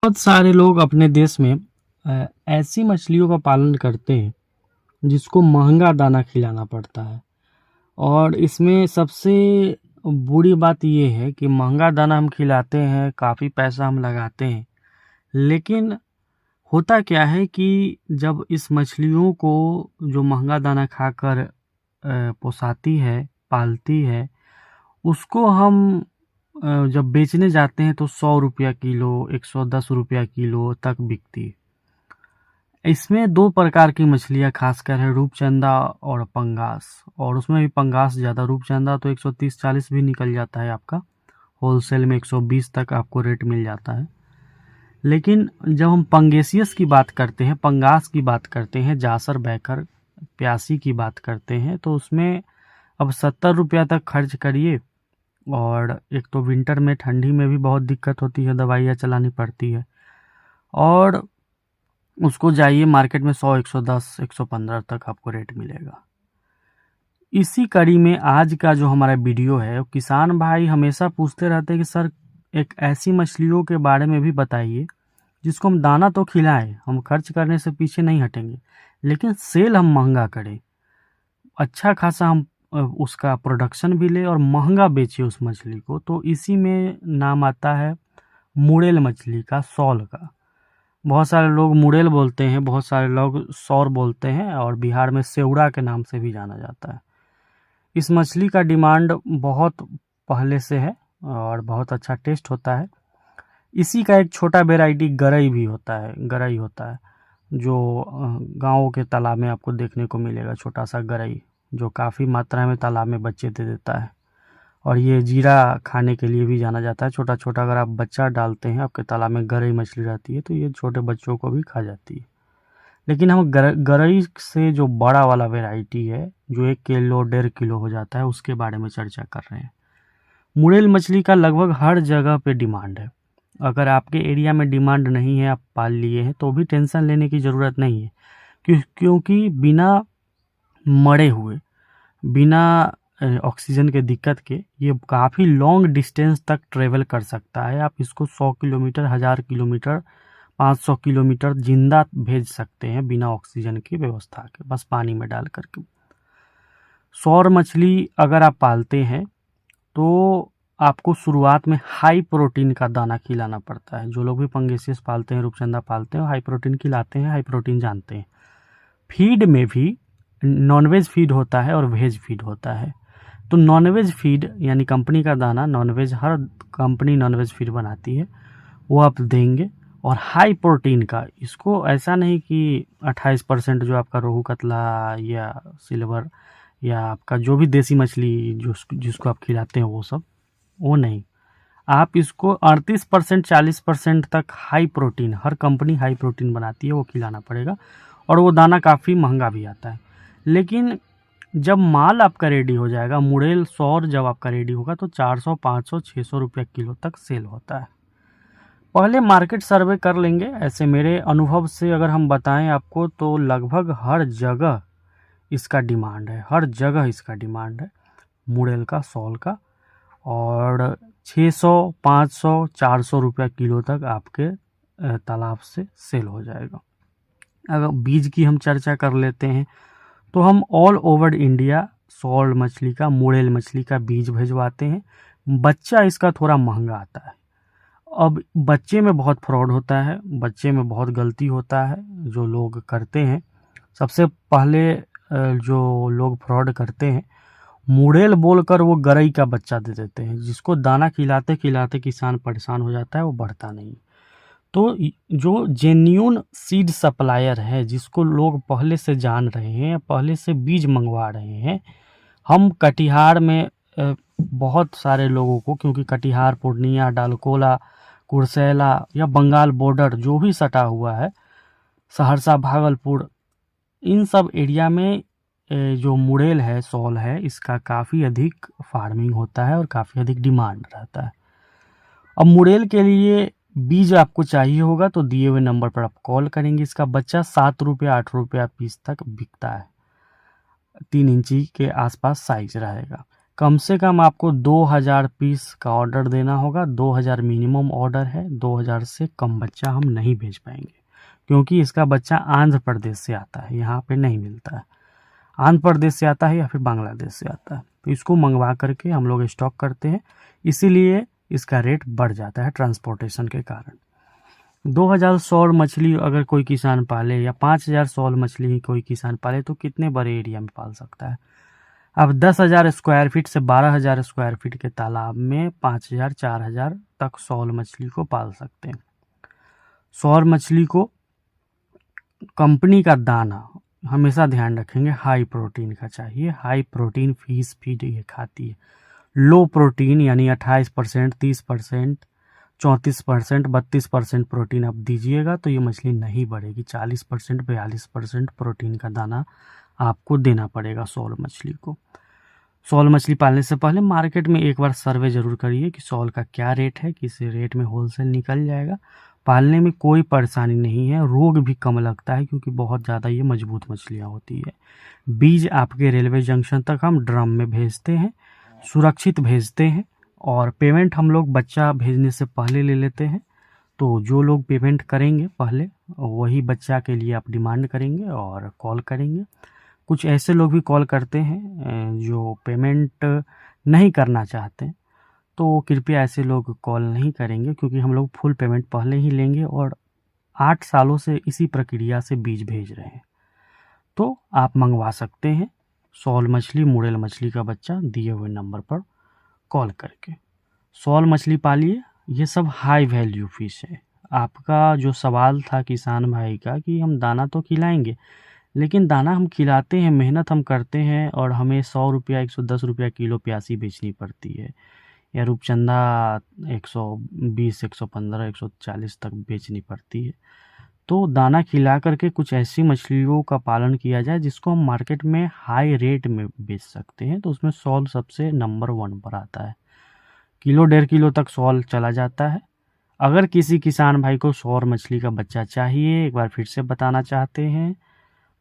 बहुत सारे लोग अपने देश में ऐसी मछलियों का पालन करते हैं जिसको महंगा दाना खिलाना पड़ता है। और इसमें सबसे बुरी बात ये है कि महंगा दाना हम खिलाते हैं, काफ़ी पैसा हम लगाते हैं, लेकिन होता क्या है कि जब इस मछलियों को जो महंगा दाना खाकर पोसाती है, पालती है, उसको हम जब बेचने जाते हैं तो 100 रुपया किलो, 110 रुपया किलो तक बिकती है। इसमें 2 प्रकार की मछलियाँ खासकर है, रूपचंदा और पंगास। और उसमें भी पंगास ज़्यादा, रूपचंदा तो 130-40 भी निकल जाता है आपका, होलसेल में 120 तक आपको रेट मिल जाता है। लेकिन जब हम पंगेसियस की बात करते हैं, पंगास की बात करते हैं, जासर बैकर प्यासी की बात करते हैं, तो उसमें अब 70 रुपया तक खर्च करिए। और एक तो विंटर में, ठंडी में भी बहुत दिक्कत होती है, दवाइयाँ चलानी पड़ती है, और उसको जाइए मार्केट में 100, 110, 115 तक आपको रेट मिलेगा। इसी कड़ी में आज का जो हमारा वीडियो है, किसान भाई हमेशा पूछते रहते हैं कि सर एक ऐसी मछलियों के बारे में भी बताइए जिसको हम दाना तो खिलाएं, हम खर्च करने से पीछे नहीं हटेंगे, लेकिन सेल हम महंगा करें, अच्छा खासा हम उसका प्रोडक्शन भी ले और महंगा बेचे उस मछली को। तो इसी में नाम आता है मुड़ेल मछली का, सौल का। बहुत सारे लोग मुड़ेल बोलते हैं, बहुत सारे लोग सौर बोलते हैं, और बिहार में सेउड़ा के नाम से भी जाना जाता है। इस मछली का डिमांड बहुत पहले से है और बहुत अच्छा टेस्ट होता है। इसी का एक छोटा वेराइटी गरई भी होता है, गरई होता है, जो गाँव के तालाब में आपको देखने को मिलेगा, छोटा सा गरई जो काफ़ी मात्रा में तालाब में बच्चे दे देता है। और ये जीरा खाने के लिए भी जाना जाता है, छोटा छोटा अगर आप बच्चा डालते हैं, आपके तालाब में गरई मछली रहती है तो ये छोटे बच्चों को भी खा जाती है। लेकिन हम गरई से जो बड़ा वाला वैरायटी है, जो 1 किलो 1.5 किलो हो जाता है, उसके बारे में चर्चा कर रहे हैं। मुड़ेल मछली का लगभग हर जगह पे डिमांड है। अगर आपके एरिया में डिमांड नहीं है, आप पाल लिए हैं, तो भी टेंशन लेने की ज़रूरत नहीं है, क्योंकि बिना मरे हुए, बिना ऑक्सीजन के दिक्कत के ये काफ़ी लॉन्ग डिस्टेंस तक ट्रेवल कर सकता है। आप इसको 100 किलोमीटर, 1000 किलोमीटर, 500 किलोमीटर जिंदा भेज सकते हैं बिना ऑक्सीजन की व्यवस्था के, बस पानी में डाल करके। सौर मछली अगर आप पालते हैं तो आपको शुरुआत में हाई प्रोटीन का दाना खिलाना पड़ता है। जो लोग भी पंगेसियस पालते हैं, रूपचंदा पालते हैं, हाई प्रोटीन खिलाते हैं, हाई प्रोटीन जानते हैं। फीड में भी नॉनवेज फीड होता है और वेज फीड होता है। तो नॉनवेज फीड यानी कंपनी का दाना, नॉनवेज, हर कंपनी नॉनवेज फीड बनाती है, वो आप देंगे। और हाई प्रोटीन का, इसको ऐसा नहीं कि 28% जो आपका रोहू कतला या सिल्वर या आपका जो भी देसी मछली जिसको आप खिलाते हैं वो नहीं, आप इसको 38%, 40% तक हाई प्रोटीन, हर कंपनी हाई प्रोटीन बनाती है, वो खिलाना पड़ेगा। और वो दाना काफ़ी महंगा भी आता है। लेकिन जब माल आपका रेडी हो जाएगा, मुड़ेल सौर जब आपका रेडी होगा, तो 400, 500, 600 रुपये किलो तक सेल होता है। पहले मार्केट सर्वे कर लेंगे। ऐसे मेरे अनुभव से अगर हम बताएं आपको, तो लगभग हर जगह इसका डिमांड है, हर जगह इसका डिमांड है मुड़ेल का, सौल का। और 600, 500, 400 रुपया किलो तक आपके तालाब से सेल हो जाएगा। अगर बीज की हम चर्चा कर लेते हैं, तो हम ऑल ओवर इंडिया सौल मछली का, मुड़ेल मछली का बीज भिजवाते हैं। बच्चा इसका थोड़ा महंगा आता है। अब बच्चे में बहुत फ्रॉड होता है, बच्चे में बहुत गलती होता है जो लोग करते हैं। सबसे पहले जो लोग फ्रॉड करते हैं, मुड़ेल बोलकर वो गरई का बच्चा दे देते हैं, जिसको दाना खिलाते खिलाते किसान परेशान हो जाता है, वो बढ़ता नहीं। तो जो जेन्यून सीड सप्लायर है, जिसको लोग पहले से जान रहे हैं, पहले से बीज मंगवा रहे हैं, हम कटिहार में बहुत सारे लोगों को, क्योंकि कटिहार, पूर्णिया, डालकोला, कुर्सेला या बंगाल बॉर्डर जो भी सटा हुआ है, सहरसा, भागलपुर, इन सब एरिया में जो मुड़ेल है, सौल है, इसका काफ़ी अधिक फार्मिंग होता है और काफ़ी अधिक डिमांड रहता है। अब मुड़ेल के लिए बीज आपको चाहिए होगा तो दिए हुए नंबर पर आप कॉल करेंगे। इसका बच्चा 7 रुपया, 8 रुपया पीस तक बिकता है, 3 इंची के आसपास साइज रहेगा। कम से कम आपको 2000 पीस का ऑर्डर देना होगा। 2000 मिनिमम ऑर्डर है, 2000 से कम बच्चा हम नहीं भेज पाएंगे, क्योंकि इसका बच्चा आंध्र प्रदेश से आता है, यहाँ पे नहीं मिलता है। आंध्र प्रदेश से आता है या फिर बांग्लादेश से आता है, तो इसको मंगवा करके हम लोग स्टॉक करते हैं, इसीलिए इसका रेट बढ़ जाता है ट्रांसपोर्टेशन के कारण। 2000 सौर मछली अगर कोई किसान पाले या 5000 सौर मछली कोई किसान पाले तो कितने बड़े एरिया में पाल सकता है। अब 10,000 स्क्वायर फीट से 12,000 स्क्वायर फीट के तालाब में 5,000 4,000 तक सौर मछली को पाल सकते हैं। सौर मछली को कंपनी का दाना हमेशा ध्यान रखेंगे हाई प्रोटीन का चाहिए। हाई प्रोटीन फिश फीड ये खाती है। लो प्रोटीन यानी 28%, 30%, 34%, 32% प्रोटीन आप दीजिएगा तो ये मछली नहीं बढ़ेगी। 40%, 42% प्रोटीन का दाना आपको देना पड़ेगा सौल मछली को। सौल मछली पालने से पहले मार्केट में एक बार सर्वे जरूर करिए कि सौल का क्या रेट है, किस रेट में होलसेल निकल जाएगा। पालने में कोई परेशानी नहीं है, रोग भी कम लगता है क्योंकि बहुत ज़्यादा ये मजबूत मछलियाँ होती है। बीज आपके रेलवे जंक्शन तक हम ड्रम में भेजते हैं, सुरक्षित भेजते हैं, और पेमेंट हम लोग बच्चा भेजने से पहले ले लेते हैं। तो जो लोग पेमेंट करेंगे पहले वही बच्चा के लिए आप डिमांड करेंगे और कॉल करेंगे। कुछ ऐसे लोग भी कॉल करते हैं जो पेमेंट नहीं करना चाहते, तो कृपया ऐसे लोग कॉल नहीं करेंगे, क्योंकि हम लोग फुल पेमेंट पहले ही लेंगे और 8 सालों से इसी प्रक्रिया से बीज भेज रहे हैं। तो आप मंगवा सकते हैं सौल मछली, मुड़ेल मछली का बच्चा दिए हुए नंबर पर कॉल करके। सौल मछली पालिए, ये सब हाई वैल्यू फिश है। आपका जो सवाल था किसान भाई का कि हम दाना तो खिलाएंगे, लेकिन दाना हम खिलाते हैं, मेहनत हम करते हैं, और हमें 100 रुपया 110 रुपया किलो प्यासी बेचनी पड़ती है, या रूपचंदा 120, 115, 140 तक बेचनी पड़ती है। तो दाना खिला करके कुछ ऐसी मछलियों का पालन किया जाए जिसको हम मार्केट में हाई रेट में बेच सकते हैं, तो उसमें सौल सबसे नंबर 1 पर आता है। किलो 1.5 किलो तक सौल चला जाता है। अगर किसी किसान भाई को सौर मछली का बच्चा चाहिए, एक बार फिर से बताना चाहते हैं,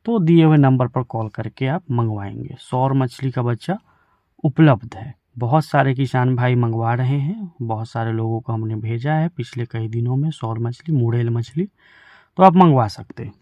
तो दिए हुए नंबर पर कॉल करके आप मंगवाएंगे। सौर मछली का बच्चा उपलब्ध है। बहुत सारे किसान भाई मंगवा रहे हैं, बहुत सारे लोगों को हमने भेजा है पिछले कई दिनों में सौर मछली, मुड़ेल मछली, तो आप मंगवा सकते हैं।